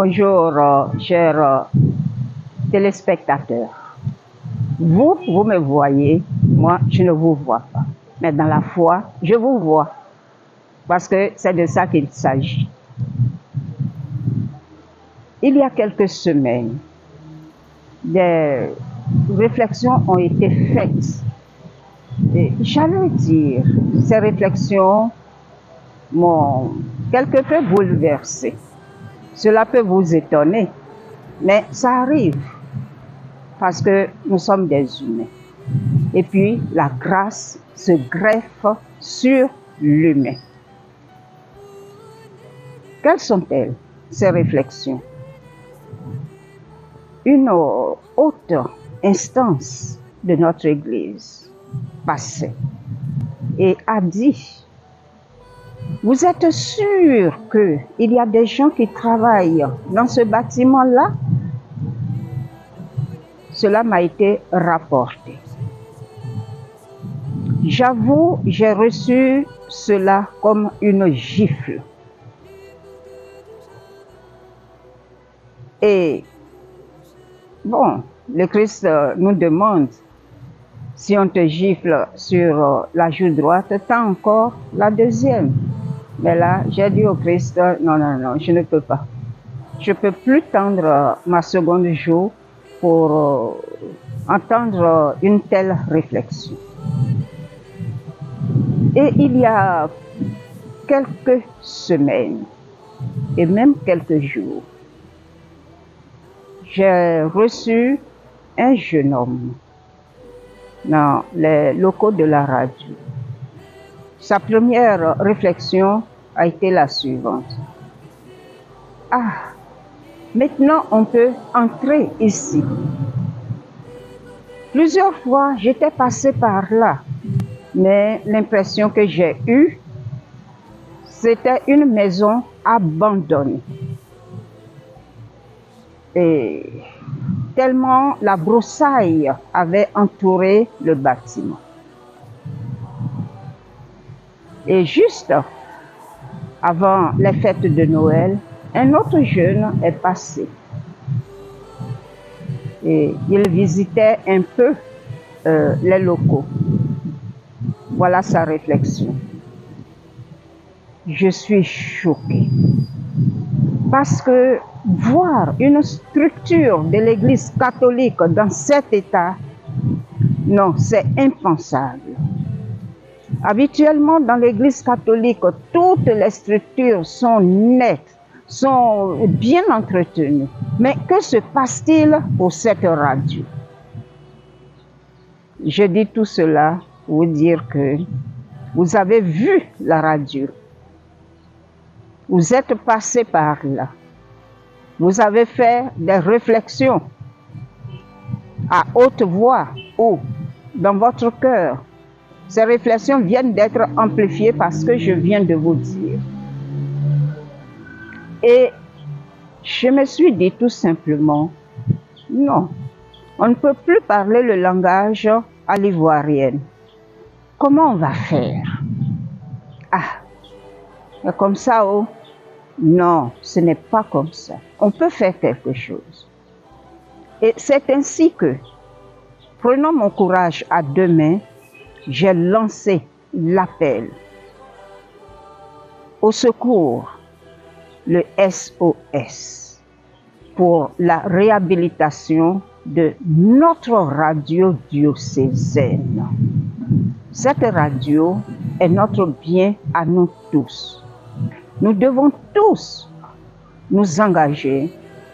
Bonjour, chers téléspectateurs. Vous me voyez, moi, je ne vous vois pas. Mais dans la foi, je vous vois. Parce que c'est de ça qu'il s'agit. Il y a quelques semaines, des réflexions ont été faites. Et j'allais dire, ces réflexions m'ont quelque peu bouleversé. Cela peut vous étonner, mais ça arrive parce que nous sommes des humains. Et puis, la grâce se greffe sur l'humain. Quelles sont-elles, ces réflexions? Une haute instance de notre Église passée et a dit: vous êtes sûr qu'il y a des gens qui travaillent dans ce bâtiment-là? Cela m'a été rapporté. J'avoue, j'ai reçu cela comme une gifle. Et bon, le Christ nous demande, si on te gifle sur la joue droite, t'as encore la deuxième. Mais là, j'ai dit au Christ, non, je ne peux pas. Je ne peux plus tendre ma seconde joue pour entendre une telle réflexion. Et il y a quelques semaines, et même quelques jours, j'ai reçu un jeune homme dans les locaux de la radio. Sa première réflexion a été la suivante. Ah, maintenant on peut entrer ici. Plusieurs fois, j'étais passé par là, mais l'impression que j'ai eue, c'était une maison abandonnée. Et tellement la broussaille avait entouré le bâtiment. Et juste avant les fêtes de Noël, un autre jeune est passé. Et il visitait un peu les locaux. Voilà sa réflexion. Je suis choquée. Parce que voir une structure de l'Église catholique dans cet état, non, c'est impensable. Habituellement, dans l'Église catholique, toutes les structures sont nettes, sont bien entretenues. Mais que se passe-t-il pour cette radio? Je dis tout cela pour vous dire que vous avez vu la radio. Vous êtes passé par là. Vous avez fait des réflexions à haute voix ou dans votre cœur. Ces réflexions viennent d'être amplifiées par ce que je viens de vous dire. Et je me suis dit tout simplement, non, on ne peut plus parler le langage à l'ivoirienne. Comment on va faire? Ah, mais comme ça, oh, non, ce n'est pas comme ça. On peut faire quelque chose. Et c'est ainsi que, prenant mon courage à deux mains, j'ai lancé l'appel au secours, le SOS, pour la réhabilitation de notre radio diocésaine. Cette radio est notre bien à nous tous. Nous devons tous nous engager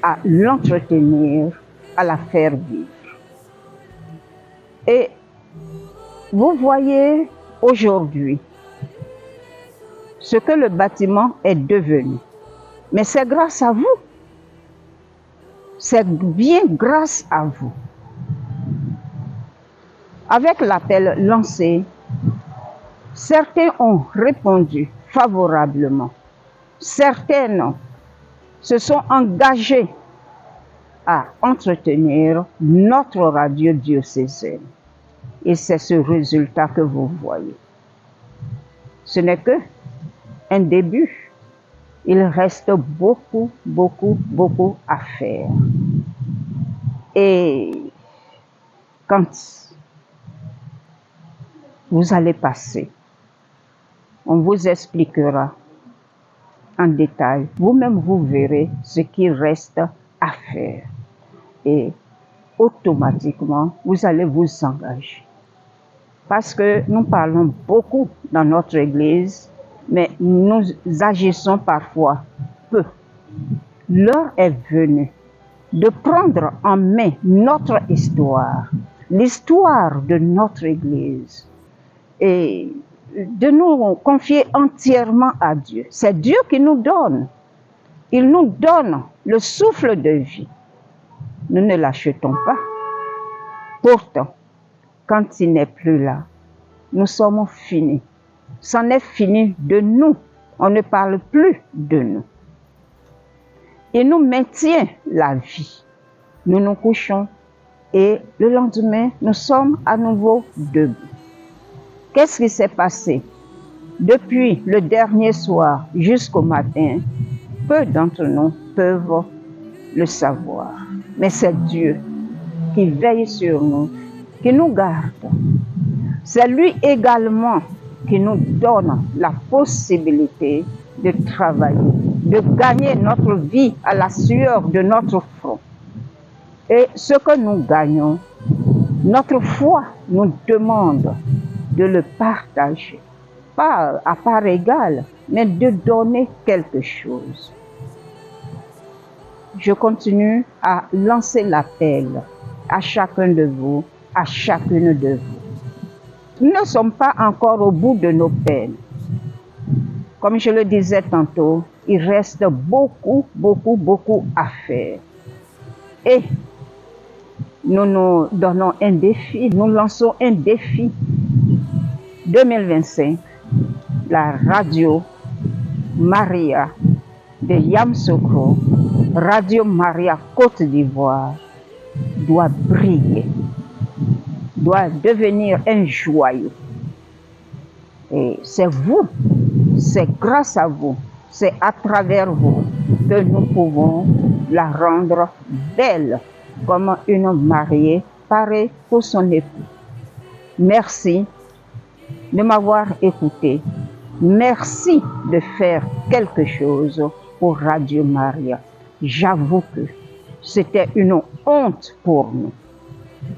à l'entretenir, à la faire vivre. Et vous voyez aujourd'hui ce que le bâtiment est devenu. Mais c'est grâce à vous. C'est bien grâce à vous. Avec l'appel lancé, certains ont répondu favorablement. Certaines se sont engagées à entretenir notre radio diocésaine. Et c'est ce résultat que vous voyez. Ce n'est que un début. Il reste beaucoup, beaucoup, beaucoup à faire. Et quand vous allez passer, on vous expliquera en détail. Vous-même, vous verrez ce qu'il reste à faire. Et automatiquement, vous allez vous engager. Parce que nous parlons beaucoup dans notre Église, mais nous agissons parfois peu. L'heure est venue de prendre en main notre histoire, l'histoire de notre Église, et de nous confier entièrement à Dieu. C'est Dieu qui nous donne. Il nous donne le souffle de vie. Nous ne l'achetons pas. Pourtant, quand il n'est plus là, nous sommes finis. C'en est fini de nous. On ne parle plus de nous. Il nous maintient la vie. Nous nous couchons et le lendemain, nous sommes à nouveau debout. Qu'est-ce qui s'est passé depuis le dernier soir jusqu'au matin? Peu d'entre nous peuvent le savoir. Mais c'est Dieu qui veille sur nous, qui nous garde. C'est lui également qui nous donne la possibilité de travailler, de gagner notre vie à la sueur de notre front. Et ce que nous gagnons, notre foi nous demande de le partager, pas à part égale, mais de donner quelque chose. Je continue à lancer l'appel à chacun de vous, à chacune de vous. Nous ne sommes pas encore au bout de nos peines. Comme je le disais tantôt, il reste beaucoup, beaucoup, beaucoup à faire. Et nous nous donnons un défi, nous lançons un défi. 2025, la radio Maria de Yamoussoukro, Radio Maria Côte d'Ivoire, doit briller, doit devenir un joyau. Et c'est vous, c'est grâce à vous, c'est à travers vous que nous pouvons la rendre belle comme une mariée parée pour son époux. Merci de m'avoir écouté. Merci de faire quelque chose pour Radio Maria. J'avoue que c'était une honte pour nous,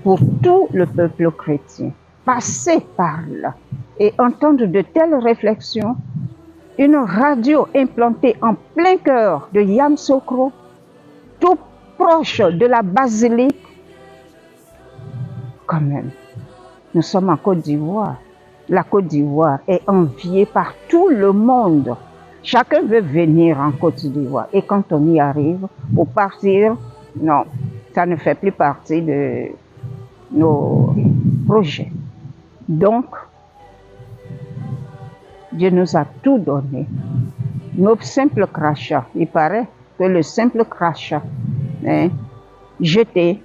pour tout le peuple chrétien. Passer par là et entendre de telles réflexions, une radio implantée en plein cœur de Yamoussoukro, tout proche de la basilique, quand même, nous sommes en Côte d'Ivoire. La Côte d'Ivoire est enviée par tout le monde. Chacun veut venir en Côte d'Ivoire. Et quand on y arrive, au partir, non, ça ne fait plus partie de nos projets. Donc, Dieu nous a tout donné. Nos simples crachats, il paraît que le simple crachat jeté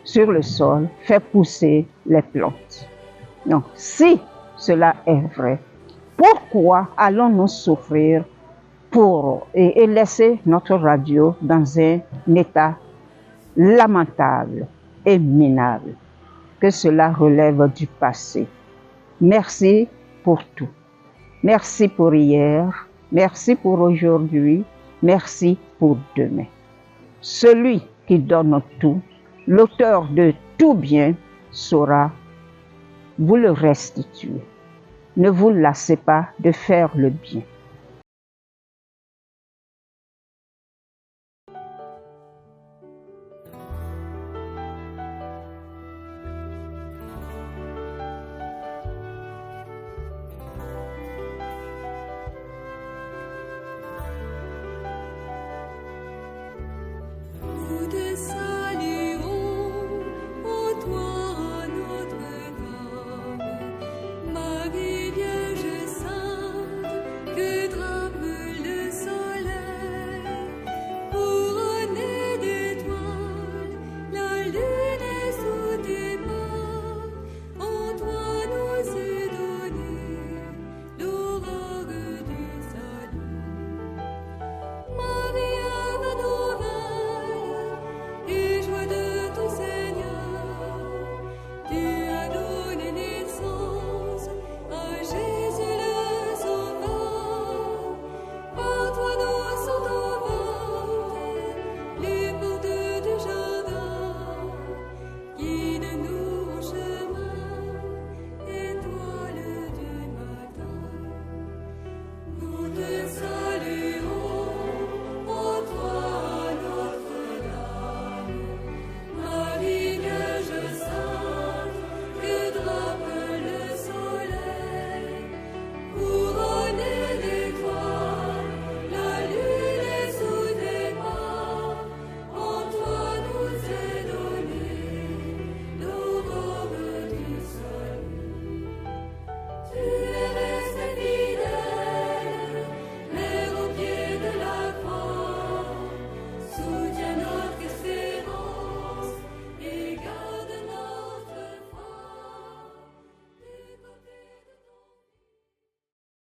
sur le sol fait pousser les plantes. Donc, si cela est vrai, pourquoi allons-nous souffrir et laisser notre radio dans un état lamentable et minable? Que cela relève du passé. Merci pour tout. Merci pour hier, merci pour aujourd'hui, merci pour demain. Celui qui donne tout, l'auteur de tout bien, saura vous le restituer. Ne vous lassez pas de faire le bien.